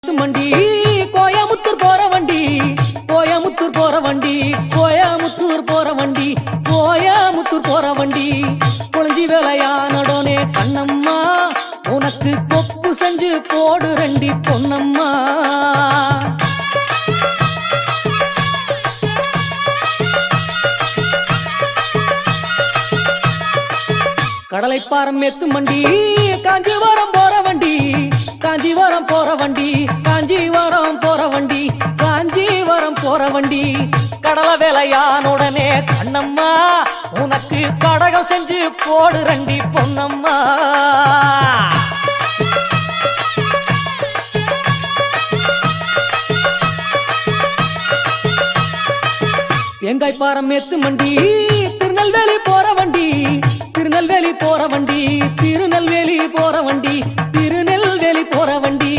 மண்டி கோயமுத்தூர் போற வண்டி கோயமுத்தூர் போற வண்டி கோயமுத்தூர் போற வண்டி கோயமுத்தூர் போற வண்டி குழஞ்சி வேலையானடனே கண்ணம்மா உனக்கு கொப்பு செஞ்சு போடு ரெண்டி பொன்னம்மா கடலைப்பாரம் எத்து மண்டி காஞ்சிபுரம் போற வண்டி காஞ்சிபுரம் போற வண்டி காஞ்சிபுரம் போற வண்டி காஞ்சிபுரம் போற வண்டி கடலை வேலையானுடனே கண்ணம்மா உனக்கு கடகம் செஞ்சு போடு ரெண்டி பொன்னம்மா வெங்காய் பாரம் எத்து மண்டி திருநெல்வேலி போற வண்டி திருநெல்வேலி போற வண்டி திருநெல்வேலி போற வண்டி திருநெல்வேலி போற வண்டி